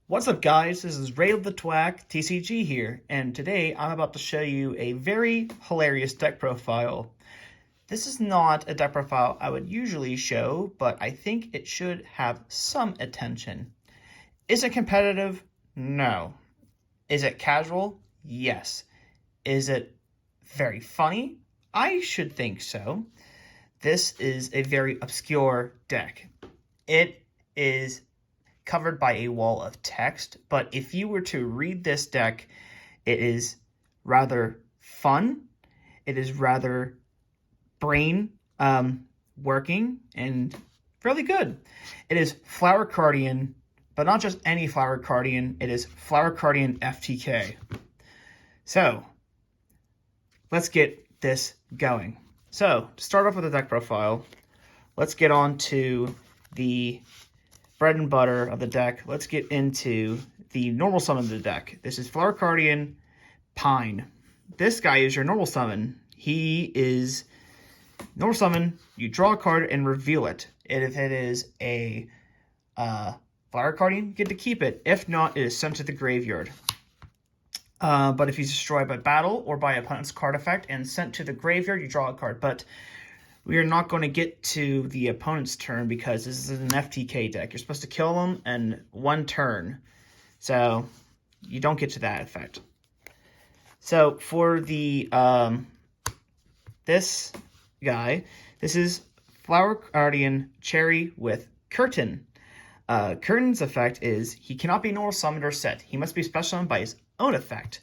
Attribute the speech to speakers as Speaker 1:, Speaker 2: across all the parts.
Speaker 1: What's up, guys? This is Ray of the Twack TCG here, and today I'm about to show you a very hilarious deck profile. This is not a deck profile I would usually show, but I think it should have some attention. Is it competitive? No. Is it casual? Yes. Is it very funny? I should think so. This is a very obscure deck. It is covered by a wall of text, but if you were to read this deck, it is rather fun. It is rather brain working and really good. It is Flower Cardian, but not just any Flower Cardian. It is Flower Cardian FTK. So let's get this going. So to start off with the deck profile, let's get on to the bread and butter of the deck. Let's get into the normal summon of the deck. This is Flower Cardian Pine. This guy is your normal summon. He is normal summon. You draw a card and reveal it. And if it is a Flower Cardian, you get to keep it. If not, it is sent to the graveyard. But if he's destroyed by battle or by opponent's card effect and sent to the graveyard, you draw a card. But we are not going to get to the opponent's turn because this is an FTK deck. You're supposed to kill them in one turn. So you don't get to that effect. So for the this guy, this is Flower Guardian Cherry with Curtain. Curtain's effect is he cannot be normal summoned or set. He must be special summoned by his own effect.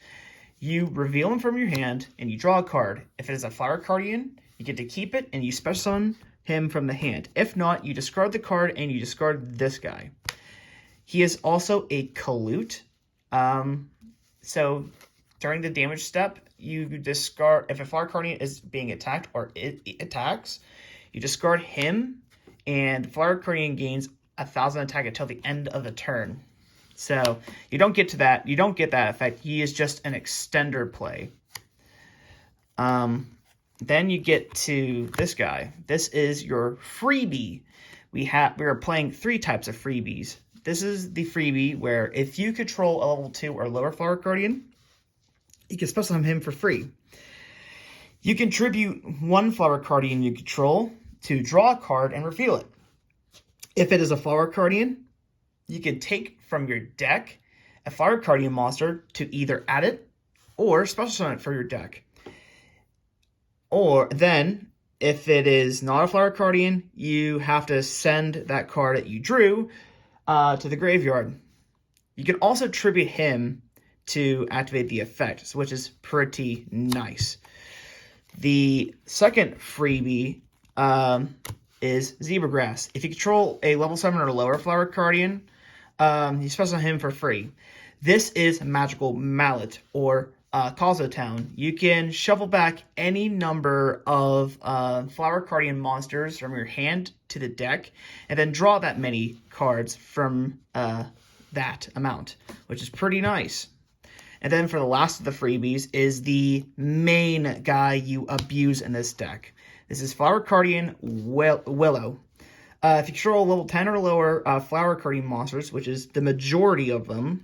Speaker 1: You reveal him from your hand and you draw a card. If it is a Flower Guardian, you get to keep it, and you special summon him from the hand. If not, you discard the card, and you discard this guy. He is also a Colute. So during the damage step, you discard, if a Flower Guardian is being attacked or it attacks, you discard him, and Flower Guardian gains 1,000 attack until the end of the turn. So you don't get to that. You don't get that effect. He is just an extender play. Then you get to this guy. This is your freebie. We are playing 3 types of freebies. This is the freebie where if you control a level 2 or lower Flower Guardian, you can special summon him for free. You contribute 1 Flower Guardian you control to draw a card and reveal it. If it is a Flower Guardian, you can take from your deck a Flower Guardian monster to either add it or special summon it for your deck. Or then, if it is not a Flower Guardian, you have to send that card that you drew to the graveyard. You can also tribute him to activate the effect, which is pretty nice. The second freebie is Zebra Grass. If you control a level 7 or lower Flower Guardian, you special him for free. This is Magical Mallet, or Causal Town. You can shuffle back any number of Flower Guardian monsters from your hand to the deck, and then draw that many cards from that amount, which is pretty nice. And then for the last of the freebies is the main guy you abuse in this deck. This is Flower Guardian Willow. If you control level 10 or lower Flower Guardian monsters, which is the majority of them,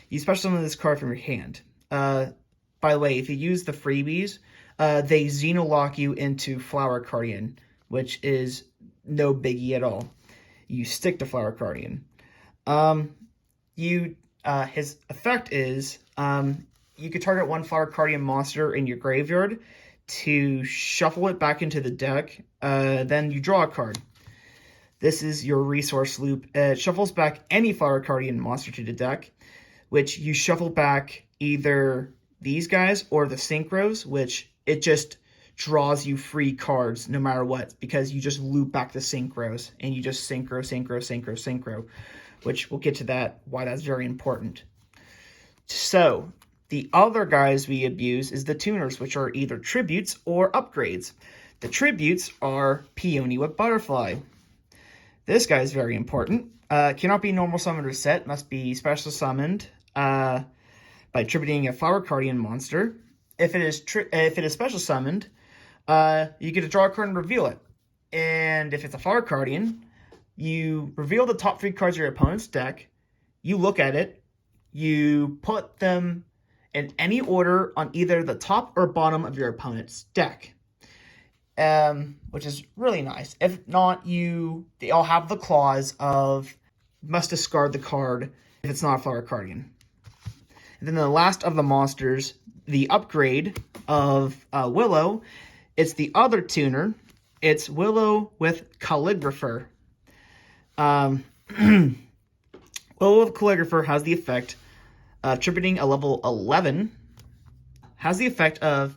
Speaker 1: you special summon this card from your hand. By the way, if you use the freebies, they Xenolock you into Flower Guardian, which is no biggie at all. You stick to Flower Guardian. His effect is you could target 1 Flower Guardian monster in your graveyard to shuffle it back into the deck. Then you draw a card. This is your resource loop. It shuffles back any Flower Guardian monster to the deck, which you shuffle back either these guys or the synchros, which it just draws you free cards no matter what, because you just loop back the synchros and you just synchro, which we'll get to that, why that's very important. So the other guys we abuse is the tuners, which are either tributes or upgrades. The tributes are Peony with Butterfly. This guy is very important. Cannot be normal summoned or set, must be special summoned by tributing a Flower Guardian monster. If it is special summoned, you get to draw a card and reveal it. And if it's a Flower Guardian, you reveal the top 3 cards of your opponent's deck, you look at it, you put them in any order on either the top or bottom of your opponent's deck, which is really nice. If not, they all have the clause of must discard the card if it's not a Flower Cardian. And then the last of the monsters, the upgrade of Willow, it's the other tuner. It's Willow with Calligrapher. Willow with Calligrapher has the effect tributing a level 11. Has the effect of,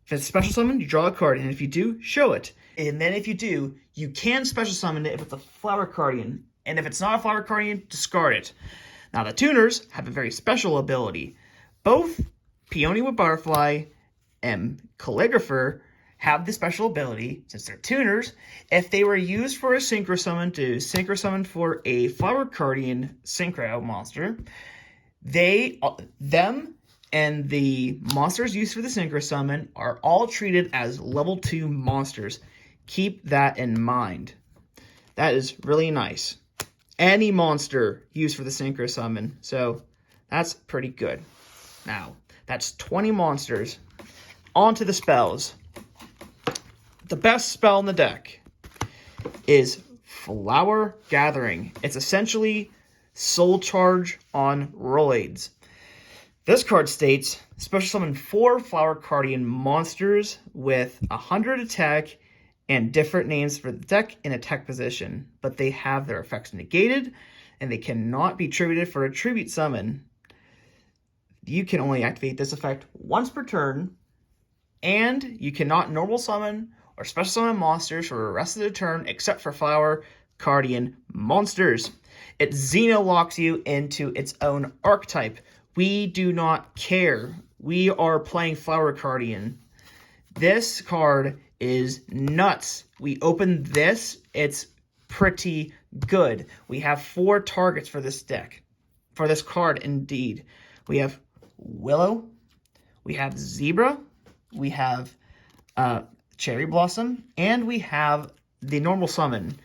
Speaker 1: if it's special summon, you draw a card, and if you do, show it. And then if you do, you can special summon it if it's a Flower Cardian. And if it's not a Flower Cardian, discard it. Now, the tuners have a very special ability. Both Peony with Butterfly and Calligrapher have the special ability, since they're tuners, if they were used for a Synchro Summon to Synchro Summon for a Flower Cardian Synchro monster, them and the monsters used for the Synchro Summon are all treated as level 2 monsters. Keep that in mind. That is really nice. Any monster used for the Synchro Summon, so that's pretty good. Now, that's 20 monsters. On to the spells. The best spell in the deck is Flower Gathering. It's essentially Soul Charge on roids. This card states, special summon 4 Flower Cardian monsters with 100 attack and different names for the deck in attack position, but they have their effects negated, and they cannot be tributed for a tribute summon. You can only activate this effect once per turn, and you cannot normal summon or special summon monsters for the rest of the turn except for Flower Cardian monsters. It Xeno-locks you into its own archetype. We do not care. We are playing Flower Cardian. This card is nuts. We open this, it's pretty good. We have 4 targets for this deck. For this card, indeed. We have Willow, we have Zebra, we have Cherry Blossom, and we have the normal summon.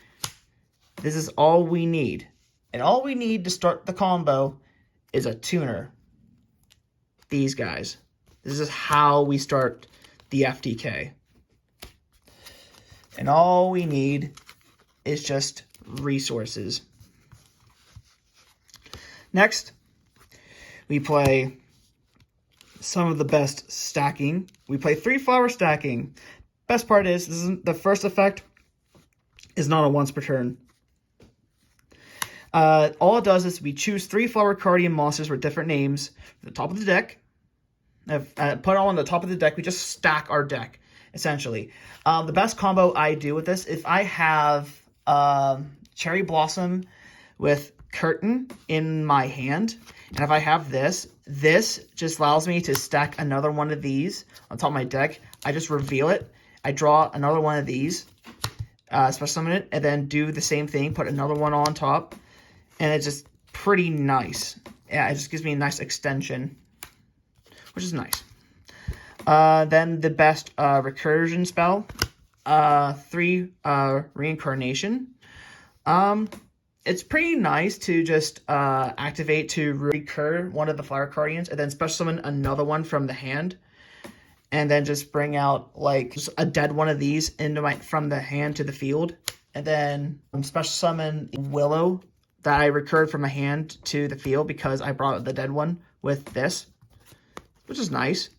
Speaker 1: This is all we need. And all we need to start the combo is a tuner. These guys. This is how we start the FTK. And all we need is just resources. Next, we play some of the best stacking. We play 3 flower stacking. Best part is, this is the first effect is not a once per turn. All it does is we choose 3 Flower Cardian monsters with different names at the top of the deck. Put all on the top of the deck. We just stack our deck, essentially. The best combo I do with this, if I have Cherry Blossom with Curtain in my hand, and if I have this just allows me to stack another one of these on top of my deck. I just reveal it. I draw another one of these, special summon it, and then do the same thing, put another one on top, and it's just pretty nice. Yeah, it just gives me a nice extension, which is nice. Then the best recursion spell, 3 reincarnation. It's pretty nice to just activate to recur one of the Flower Cardians and then special summon another one from the hand. And then just bring out like just a dead one of these into from the hand to the field. And then special summon Willow that I recurred from my hand to the field because I brought the dead one with this, which is nice.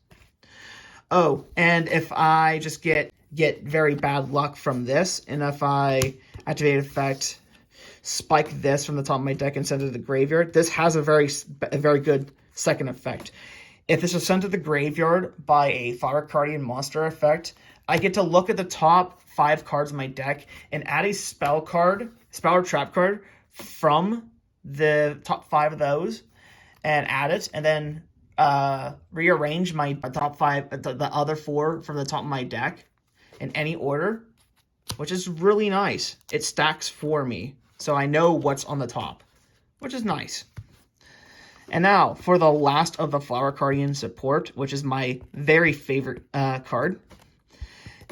Speaker 1: Oh, and if I just get very bad luck from this, and if I activate effect, spike this from the top of my deck and send it to the graveyard, this has a very good second effect. If this is sent to the graveyard by a Flower Cardian monster effect, I get to look at the top 5 cards of my deck and add a spell or trap card from the top 5 of those and add it, and then rearrange my top 5, the other 4 from the top of my deck in any order, which is really nice. It stacks for me, so I know what's on the top, which is nice. And now, for the last of the Flower Cardian support, which is my very favorite card.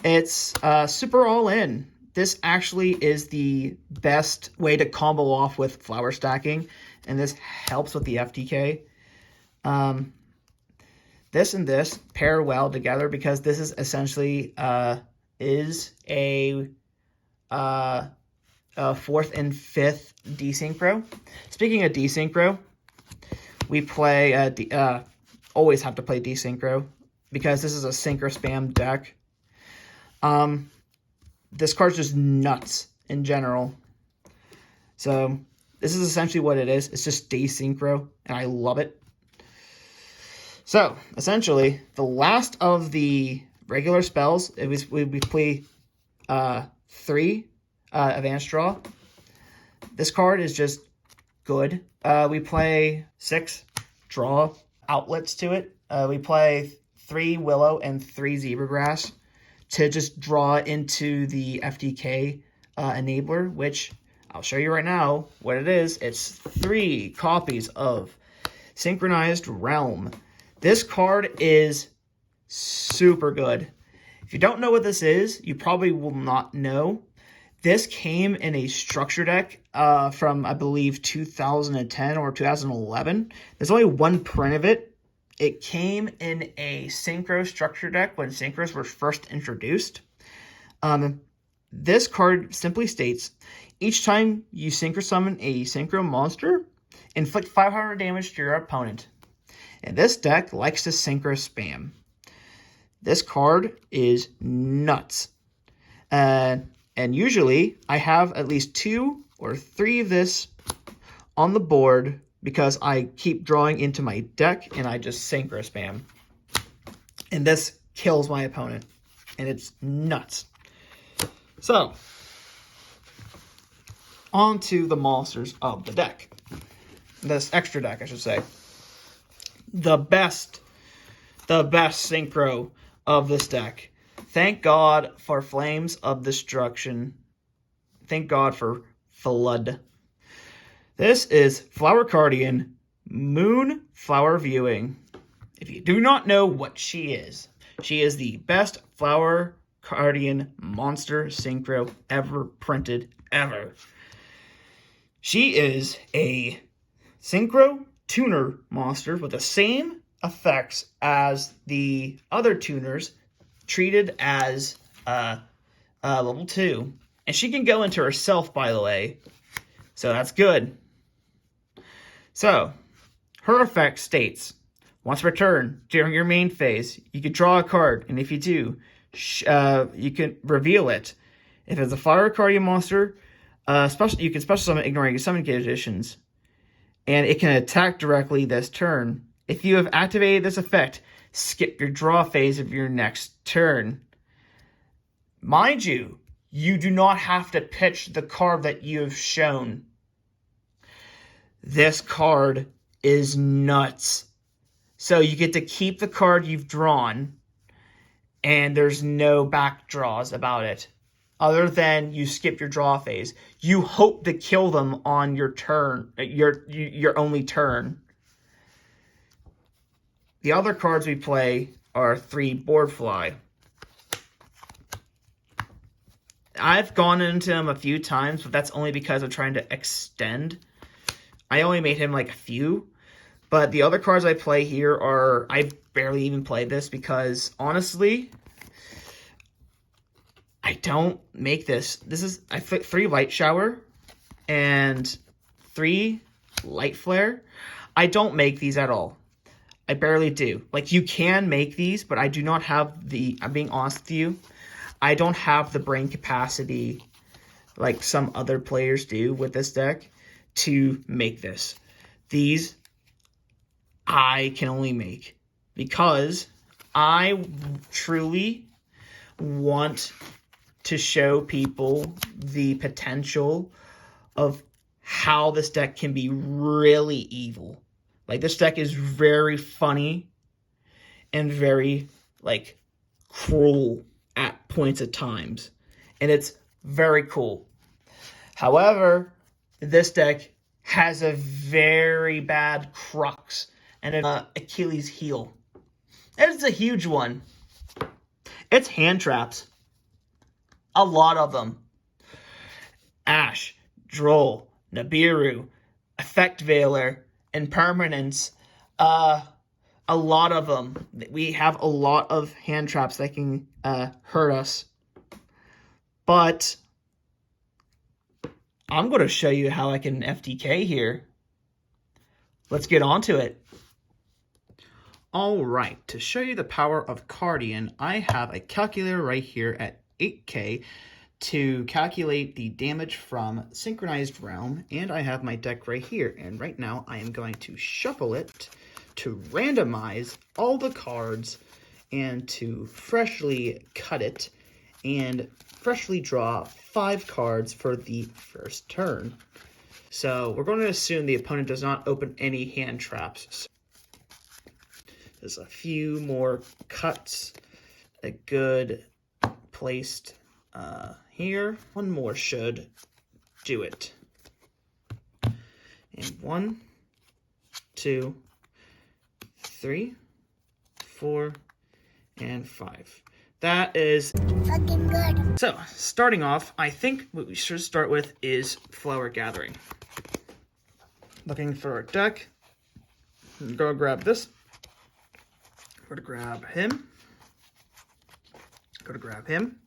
Speaker 1: It's Super All-In. This actually is the best way to combo off with flower stacking, and this helps with the FTK. This and this pair well together because this is essentially is a 4th and 5th desynchro. Speaking of desynchro, we play always have to play desynchro because this is a synchro spam deck. This card's just nuts in general. So this is essentially what it is. It's just desynchro, and I love it. So essentially, the last of the regular spells, we play 3 advanced draw. This card is just good. We play 6 draw outlets to it. We play 3 willow and 3 zebra grass to just draw into the FTK enabler, which I'll show you right now what it is. It's 3 copies of Synchronized Realm. This card is super good. If you don't know what this is, you probably will not know. This came in a structure deck from, I believe, 2010 or 2011. There's only one print of it. It came in a synchro structure deck when synchros were first introduced. This card simply states, each time you synchro summon a synchro monster, inflict 500 damage to your opponent. And this deck likes to synchro spam. This card is nuts. And usually I have at least 2 or 3 of this on the board because I keep drawing into my deck and I just synchro spam. And this kills my opponent. And it's nuts. So, on to the monsters of the deck. This extra deck, I should say. The best synchro of this deck. Thank God for Flames of Destruction. Thank God for Flood. This is Flower Cardian Moon Flower Viewing. If you do not know what she is the best Flower Cardian monster synchro ever printed, ever. She is a synchro tuner monster with the same effects as the other tuners, treated as level 2. And she can go into herself, by the way. So that's good. So, her effect states, once per turn, during your main phase, you can draw a card. And if you do, you can reveal it. If it's a Flower Cardian monster, you can special summon ignoring summon conditions. And it can attack directly this turn. If you have activated this effect, skip your draw phase of your next turn. Mind you, you do not have to pitch the card that you have shown. This card is nuts. So you get to keep the card you've drawn, and there's no back draws about it. Other than you skip your draw phase. You hope to kill them on your turn, your only turn. The other cards we play are 3 board fly. I've gone into him a few times, but that's only because I'm trying to extend. I only made him like a few. But the other cards I play here are... I barely even play this because, honestly, I don't make this. I put 3 light shower and 3 light flare. I don't make these at all. I barely do. Like, you can make these, but I do not have the... I'm being honest with you. I don't have the brain capacity like some other players do with this deck to make this. These I can only make because I truly want to show people the potential of how this deck can be really evil. Like, this deck is very funny and very, like, cruel at points at times. And it's very cool. However, this deck has a very bad crux and an Achilles heel. And it's a huge one. It's hand traps. A lot of them. Ash, Droll, Nibiru, Effect Veiler, Impermanence, a lot of them. We have a lot of hand traps that can hurt us. But I'm going to show you how I can FTK here. Let's get on to it. All right, to show you the power of Cardian, I have a calculator right here at 8K to calculate the damage from Synchronized Realm, and I have my deck right here. And right now I am going to shuffle it to randomize all the cards and to freshly cut it and freshly draw 5 cards for the first turn. So we're going to assume the opponent does not open any hand traps. There's a few more cuts, a good placed here. One more should do it. And 1, 2, 3, 4, and 5. That is fucking good. So, starting off, I think what we should start with is Flower Gathering. Looking for a deck. Go grab this. Go to grab him. Go to grab him.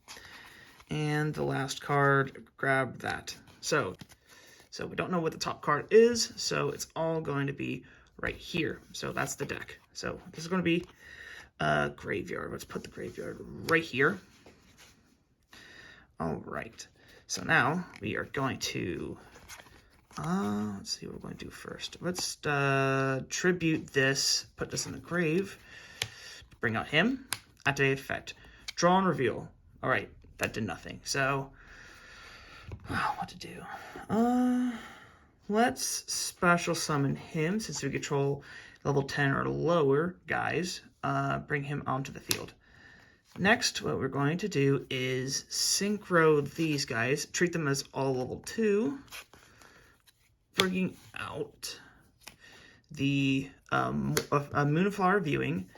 Speaker 1: And the last card, grab that. So we don't know what the top card is, so it's all going to be right here. So that's the deck. So this is going to be graveyard. Let's put the graveyard right here. All right. So now we are going to, let's see what we're going to do first. Let's tribute this, put this in the grave. Bring out him, activate effect, draw and reveal. All right, that did nothing. So, what to do? Let's special summon him since we control level 10 or lower guys. Bring him onto the field. Next, what we're going to do is synchro these guys, treat them as all level 2, bringing out the Moonflower Viewing.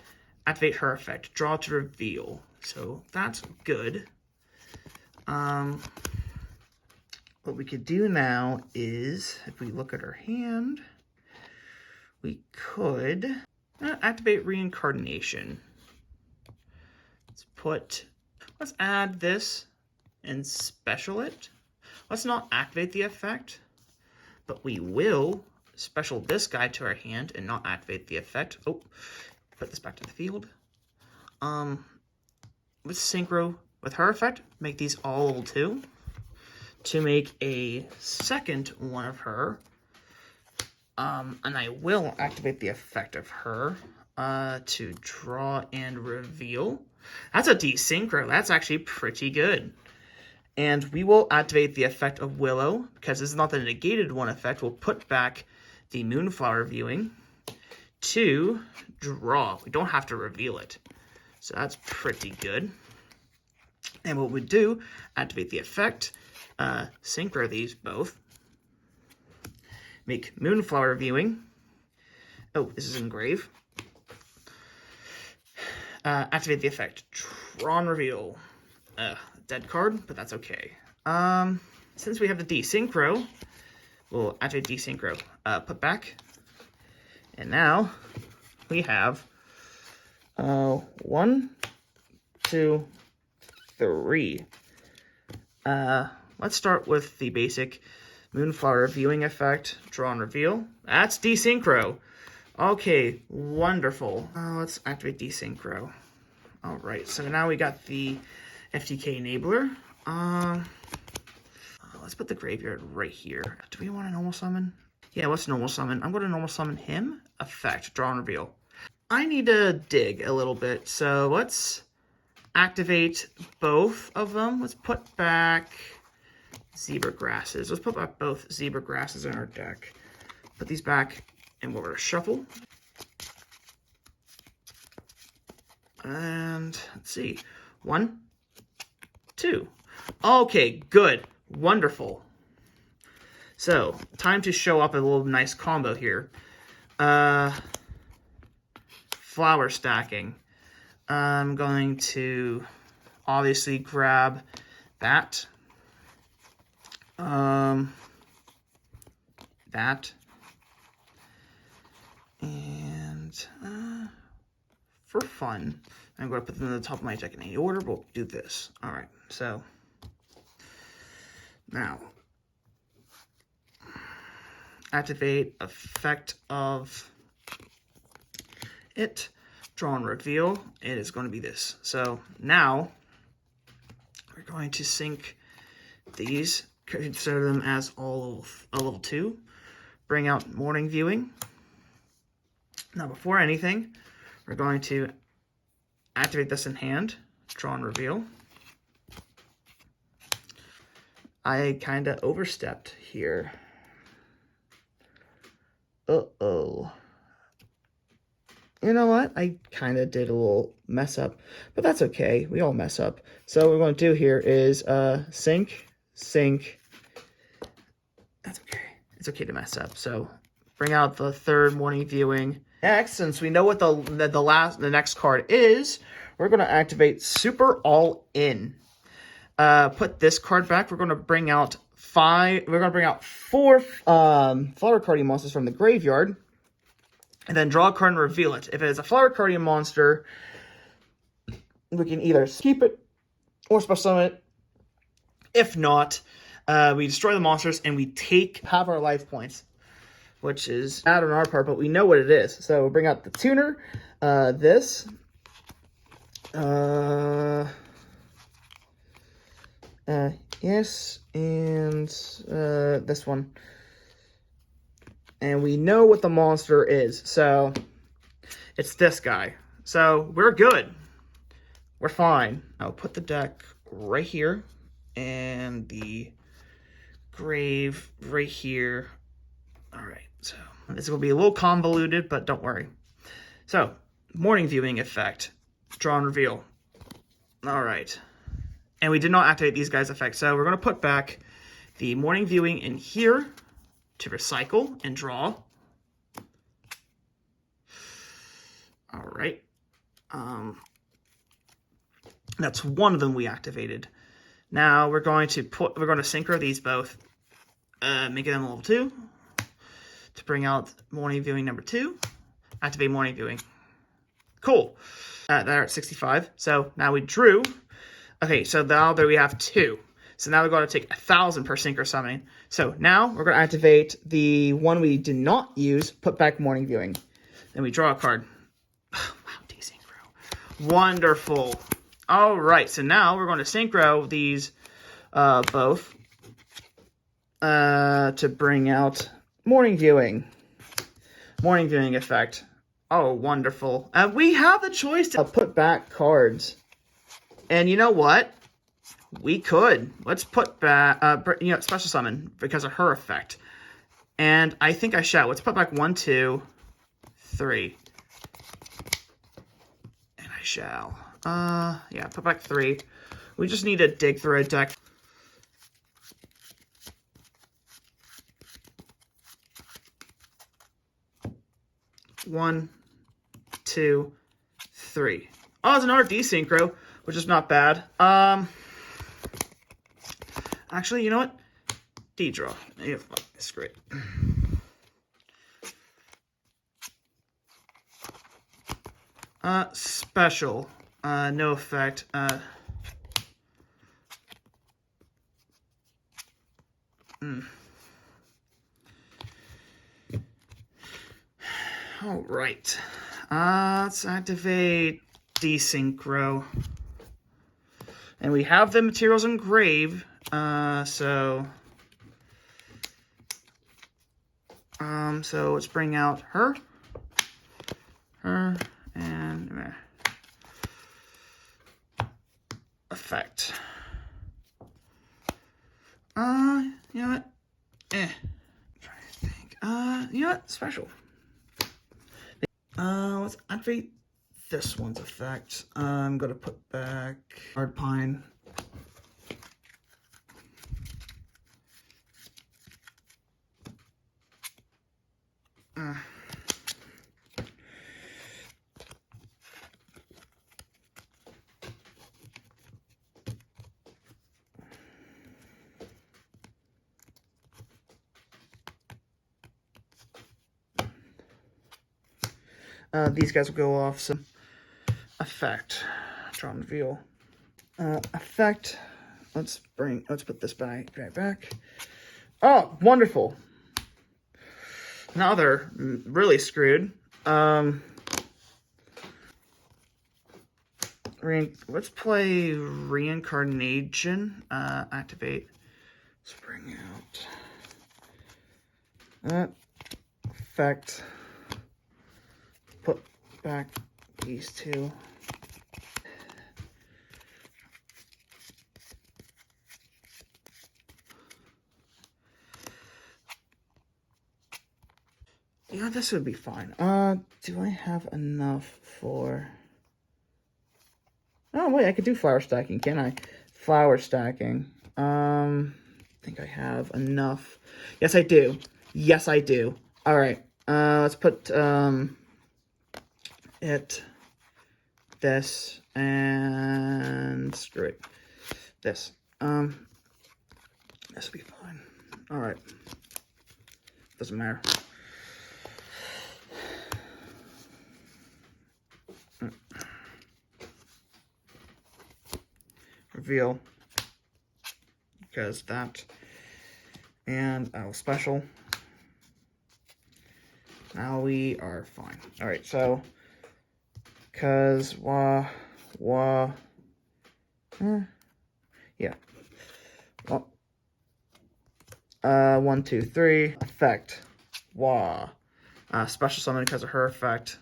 Speaker 1: Activate her effect. Draw to reveal. So that's good. What we could do now is, if we look at our hand, we could activate Reincarnation. Let's add this and special it. Let's not activate the effect, but we will special this guy to our hand and not activate the effect. Oh. Put this back to the field. Let's synchro with her effect. Make these all level 2. To make a second one of her. And I will activate the effect of her to draw and reveal. That's a desynchro. That's actually pretty good. And we will activate the effect of Willow, because this is not the negated one effect. We'll put back the Moonflower Viewing to draw. We don't have to reveal it. So that's pretty good. And what we do, activate the effect, synchro these both. Make Moonflower Viewing. Oh, this is engrave. Activate the effect, draw and reveal. Dead card, but that's okay. Since we have the desynchro, we'll activate desynchro. Put back. And now we have 1, 2, 3. Let's start with the basic Moonflower Viewing effect, draw and reveal. That's desynchro. Okay, wonderful. Let's activate desynchro. All right, so now we got the FTK enabler. Let's put the graveyard right here. Do we want a normal summon? Yeah, let's normal summon. I'm going to normal summon him. Effect, draw and reveal. I need to dig a little bit, so let's activate both of them. Let's put back zebra grasses. Let's put back both zebra grasses in our deck. Put these back, and we're going to shuffle. And let's see. 1, 2. Okay, good. Wonderful. So, time to show up a little nice combo here. Flower stacking. I'm going to obviously grab that. That. And for fun. I'm going to put them in the top of my deck in any order. We'll do this. All right, so now activate effect of it. Draw and reveal. It is going to be this. So now we're going to sync these, consider them as all a level 2. Bring out morning viewing. Now before anything, we're going to activate this in hand, draw and reveal. I kind of overstepped here. Uh-oh. You know what? I kind of did a little mess up, but that's okay. We all mess up. So what we're going to do here is sync. That's okay. It's okay to mess up. So bring out the third morning viewing. Next, since we know what the next card is, we're going to activate Super All In. Put this card back. We're going to bring out 4 Flower Cardian monsters from the graveyard, and then draw a card and reveal it. If it is a Flower Cardian monster, we can either keep it or special summon it. If not, we destroy the monsters and we take half our life points, which is bad on our part, but we know what it is. So we'll bring out the tuner, this, yes, and this one. And we know what the monster is, so it's this guy. So we're good. We're fine. I'll put the deck right here, and the grave right here. All right, so this will be a little convoluted, but don't worry. So, morning viewing effect, draw and reveal. All right, and we did not activate these guys' effects, so we're going to put back the morning viewing in here to recycle and draw. All right, that's one of them we activated. Now we're going to synchro these both, making them level 2. To bring out morning viewing number 2, activate morning viewing. Cool. They're at 65. So now we drew. Okay, so now there we have 2. So now we're going to take 1,000 per synchro summoning. So now we're going to activate the one we did not use, put back morning viewing. Then we draw a card. Wow, desynchro. Wonderful. All right, so now we're going to synchro these both to bring out morning viewing. Morning viewing effect. Oh, wonderful. We have the choice to put back cards. And you know what? We could. Let's put back, special summon because of her effect. And I think I shall. Let's put back 1, 2, 3. And I shall. Yeah, put back 3. We just need to dig through a deck. One, 2, 3. Oh, it's another desynchro, which is not bad. Actually, you know what? D-draw. Yeah, it's great. Special. No effect. All right. Let's activate desynchro. And we have the materials engraved. So let's bring out her, and effect. You know what? I'm trying to think. You know what? Special. Let's activate this one's effect. I'm gonna put back Hard Pine. These guys will go off. So effect. Draw and reveal. Effect. Let's put this right back. Oh, wonderful. Now they're really screwed. Let's play reincarnation. Activate. Let's bring out. Effect. Put back these two. Yeah, this would be fine. Do I have enough for... Oh, wait, I could do flower stacking, can I? Flower stacking. I think I have enough. Yes, I do. Yes, I do. All right. Let's put, this, and screw it. This. This will be fine. All right. Doesn't matter. Reveal, because that, and I'll special. Now we are fine. All right, so because yeah. Well, 1, 2, 3. Effect. Special summon because of her effect.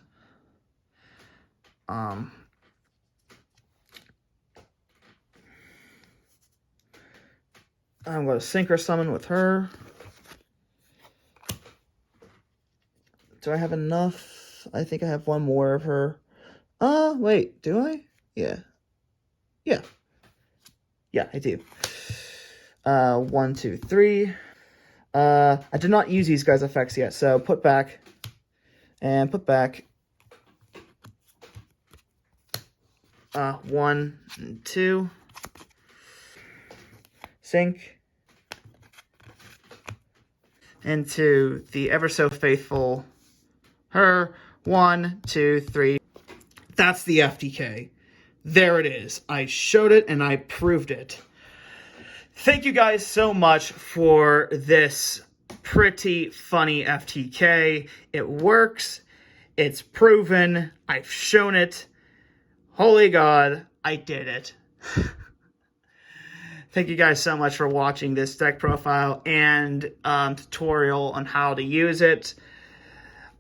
Speaker 1: I'm going to synchro summon with her. Do I have enough? I think I have one more of her. Wait, do I? Yeah. Yeah. Yeah, I do. 1, 2, 3. I did not use these guys' effects yet, so put back. And put back. 1 and 2. Sync. Into the ever so faithful her. 1, 2, 3. That's the FTK. There it is. I showed it and I proved it. Thank you guys so much for this pretty funny FTK. It works. It's proven. I've shown it. Holy God, I did it. Thank you guys so much for watching this deck profile and tutorial on how to use it.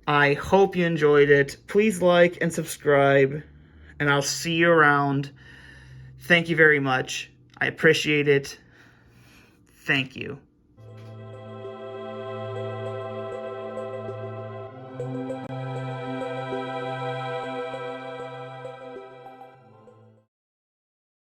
Speaker 1: I hope you enjoyed it. Please like and subscribe, and I'll see you around. Thank you very much. I appreciate it. Thank you.